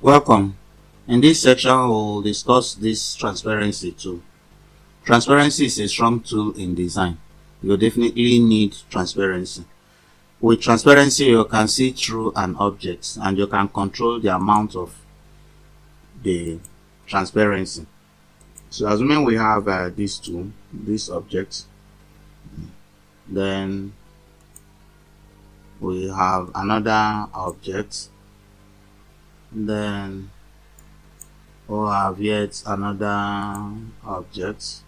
Welcome. In this section, we'll discuss this transparency tool. Transparency is a strong tool in design. You definitely need transparency. With transparency, you can see through an object and you can control the amount of the transparency. So assuming we have this tool, this object, then we have another object, then we'll have yet another object.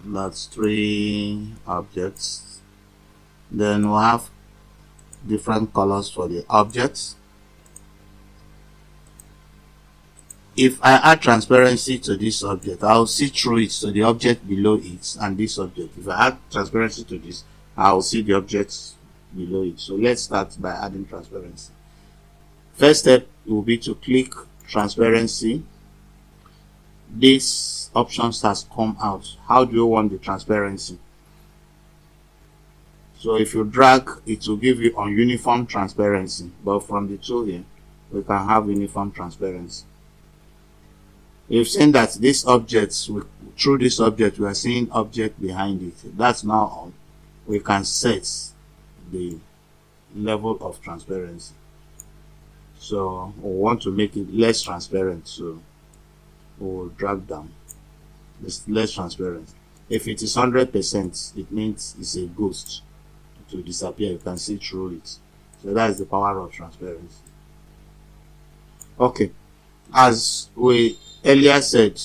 That's 3 objects. Then we'll have different colors for the objects. If I add transparency to this object, I'll see through it, so the object below it and this object. If I add transparency to this, I'll see the objects below it. So let's start by adding transparency. First step will be to click transparency. This option has come out. How do you want the transparency? So if you drag, it will give you on uniform transparency, but from the tool here we can have uniform transparency. You've seen that this object, through this object we are seeing object behind it. That's now on. We can set the level of transparency. So we want to make it less transparent, so we'll drag down. It's less transparent. If it is 100%, it means it's a ghost. To disappear, you can see through it. So that is the power of transparency. Okay, as we earlier said,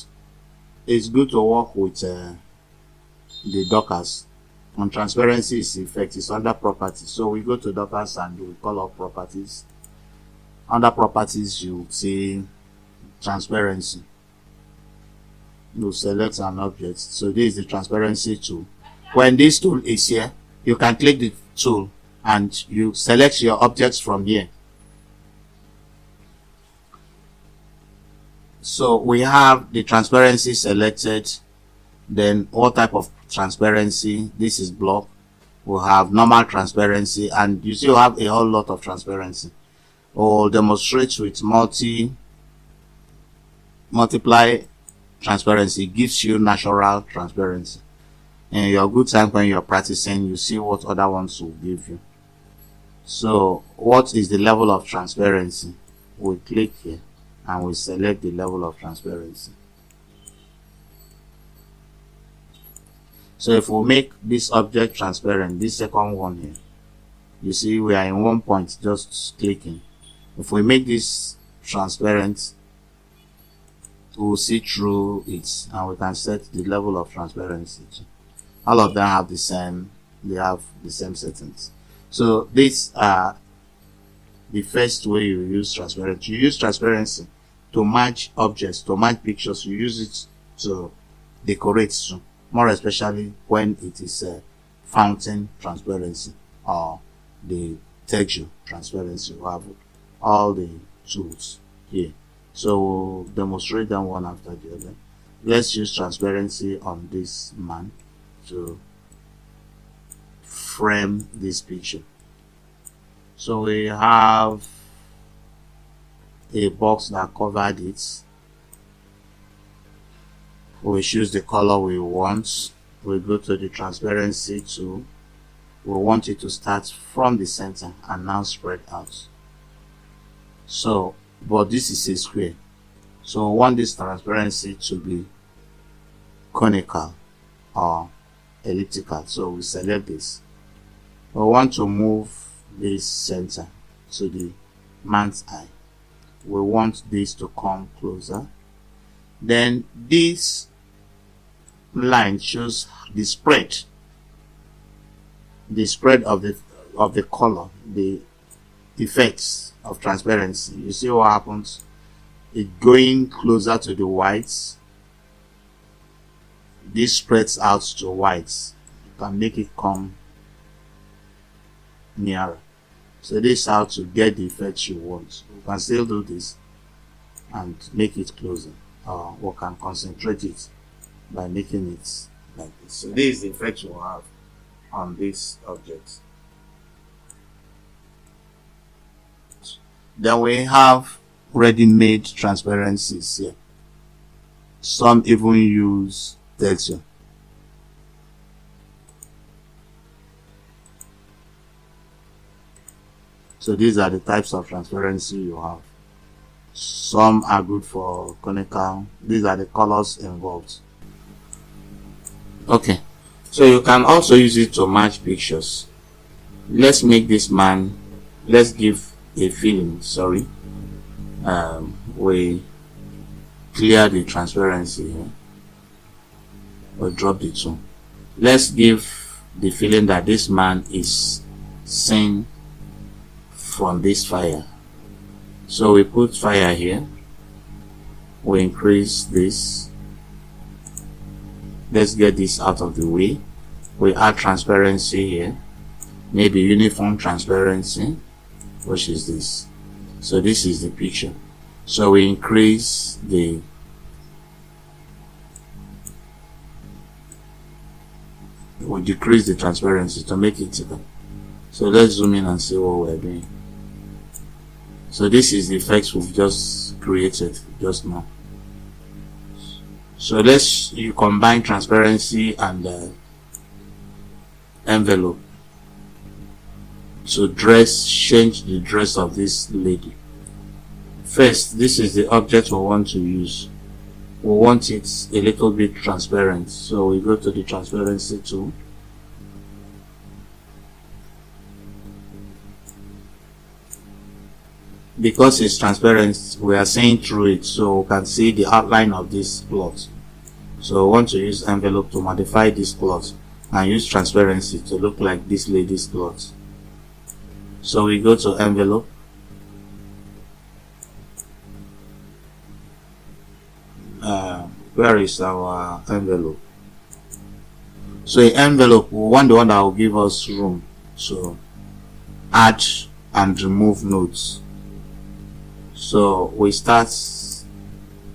it's good to work with the Dockers. On transparency is effect, it's under properties. So we go to Dockers and we call up properties. Under properties, you see transparency. You select an object. So this is the transparency tool. When this tool is here, you can click the tool and you select your objects from here. So we have the transparency selected. Then what type of transparency? This is block. We'll have normal transparency, and you still have a whole lot of transparency. We'll demonstrate with multiply transparency. It gives you natural transparency. In your good time when you're practicing, you see what other ones will give you. So what is the level of transparency? We click here and we select the level of transparency. So if we make this object transparent, this second one here, you see we are in 1 point, just clicking. If we make this transparent, we'll see through it and we can set the level of transparency. All of them have the same, they have the same settings. So these are the first way you use transparency. You use transparency to match objects, to match pictures. You use it to decorate too, more especially when it is a fountain transparency or the texture transparency. We have all the tools here. So we'll demonstrate them one after the other. Let's use transparency on this man to frame this picture. So we have a box that covered it. We choose the color we want. We go to the transparency tool. We want it to start from the center and now spread out. So, but this is a square, so we want this transparency to be conical or elliptical. So we select this. We want to move this center to the man's eye. We want this to come closer. Then this line shows the spread of the color, the effects of transparency. You see what happens? It going closer to the whites. This spreads out to whites. You can make it come nearer. So this is how to get the effect you want. You can still do this and make it closer, or we can concentrate it by making it like this. So this is the effect you have on this object. Then we have ready-made transparencies here. Some even use texture. So these are the types of transparency you have. Some are good for conical. These are the colors involved. Okay, so you can also use it to match pictures. Let's make this man, let's give a feeling, sorry. We clear the transparency here. We'll drop the two. Let's give the feeling that this man is seen from this fire. So we put fire here. We increase this. Let's get this out of the way. We add transparency here. Maybe uniform transparency, which is this. So this is the picture. So we increase we decrease the transparency to make it even. So let's zoom in and see what we're doing. So this is the effects we've just created just now. So you combine transparency and envelope to change the dress of this lady. First, this is the object we want to use. We want it a little bit transparent, so we go to the transparency tool. Because it's transparent, we are seeing through it, so we can see the outline of this cloth. So we want to use envelope to modify this cloth and use transparency to look like this lady's cloth. So we go to envelope, where is our envelope? So in envelope, we want the one that will give us room to add and remove nodes. So we start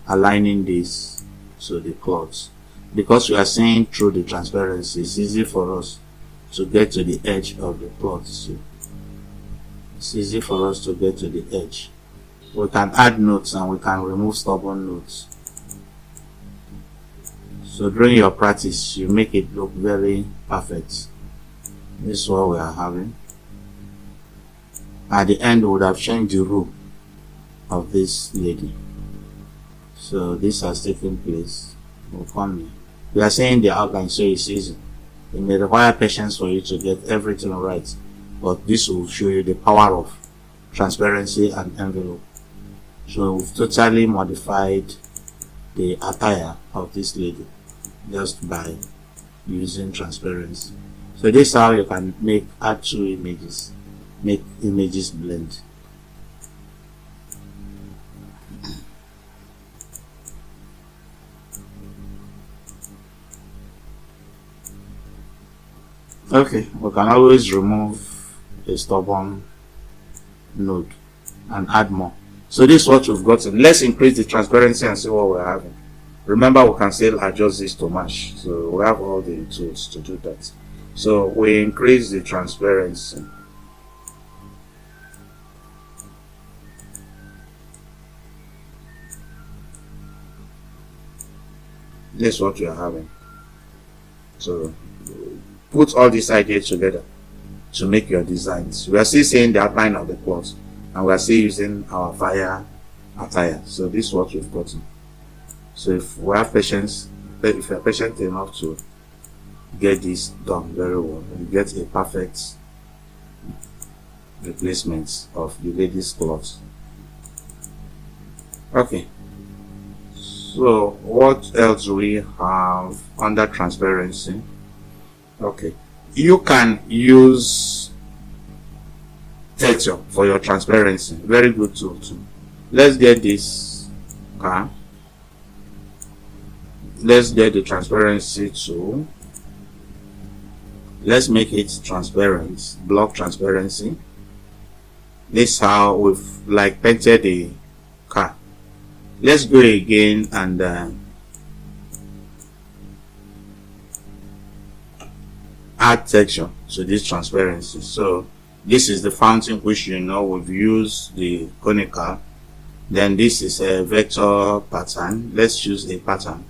aligning this to the cloth. Because we are seeing through the transparency, it's easy for us to get to the edge of the cloth. So it's easy for us to get to the edge. We can add nodes and we can remove stubborn nodes. So during your practice, you make it look very perfect. This is what we are having. At the end, we would have changed the row of this lady. So this has taken place. We'll come here. We are saying the outline, so it's easy. It may require patience for you to get everything right, but this will show you the power of transparency and envelope. So we've totally modified the attire of this lady just by using transparency. So this is how you can add two images, make images blend. Okay, we can always remove a stubborn node and add more. So this is what we've gotten. Let's increase the transparency and see what we're having. Remember, we can still adjust this to match. So we have all the tools to do that. So we increase the transparency. This is what we are having. So put all these ideas together to make your designs. We are still seeing the outline of the cloth and we are still using our fire attire. So this is what we've gotten. So if we have patience, if you are patient enough to get this done very well, you get a perfect replacement of the lady's cloth. Okay. So what else do we have under transparency? Okay, you can use texture for your transparency. Very good tool too. Let's get this car. Let's get the transparency tool. Let's make it transparent, block transparency. This is how we've like painted the car. Let's go again and add texture to this transparency. So This is the fountain, which you know we've used the conical. Then this is a vector pattern. Let's choose a pattern.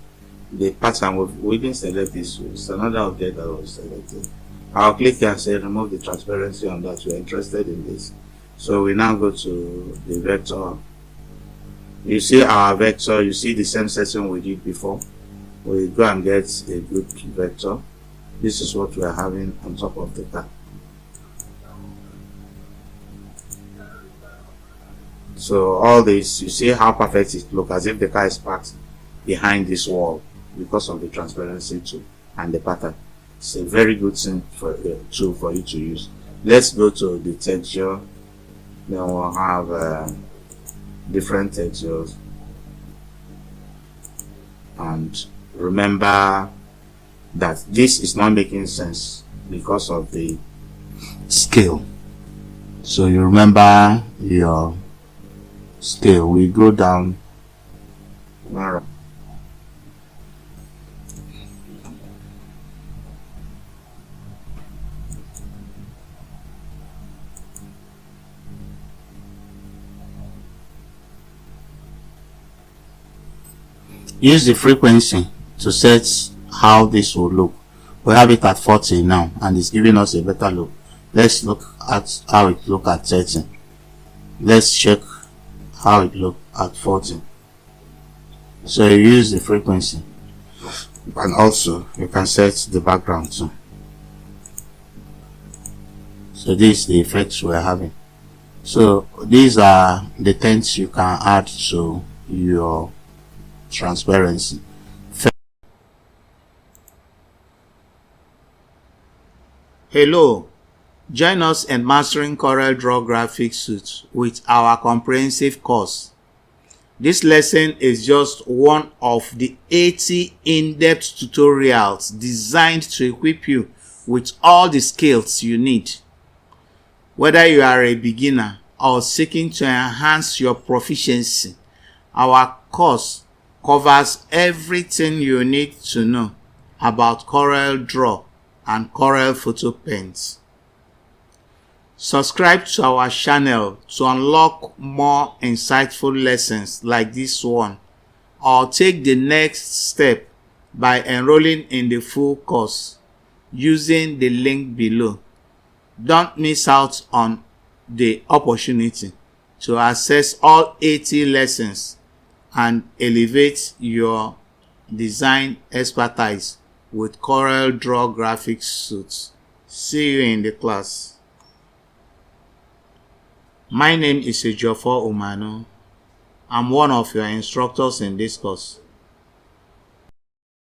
The pattern we didn't select this. It's another object that was selected. I'll click here and say remove the transparency on that. We're interested in this. So we now go to the vector. You see our vector, you see the same setting we did before. We go and get a good vector. This is what we are having on top of the car. So all this, you see how perfect it looks, as if the car is parked behind this wall because of the transparency tool and the pattern. It's a very good thing tool for you to use. Let's go to the texture. Then we'll have different textures. And remember that this is not making sense because of the scale. So you remember your scale. We go down. Alright. Use the frequency to set how this will look. We have it at 40 now, and it's giving us a better look. Let's look at how it look at 30. Let's check how it look at 40. So you use the frequency, and also you can set the background too. So this is the effects we're having. So these are the things you can add to your transparency. Hello, join us in mastering CorelDraw Graphics Suite with our comprehensive course. This lesson is just one of the 80 in-depth tutorials designed to equip you with all the skills you need. Whether you are a beginner or seeking to enhance your proficiency, our course covers everything you need to know about CorelDraw and Corel Photo Paint. Subscribe to our channel to unlock more insightful lessons like this one, or take the next step by enrolling in the full course using the link below. Don't miss out on the opportunity to access all 80 lessons and elevate your design expertise with CorelDraw Graphics Suite. See you in the class. My name is Ejiofor Umanu. I'm one of your instructors in this course.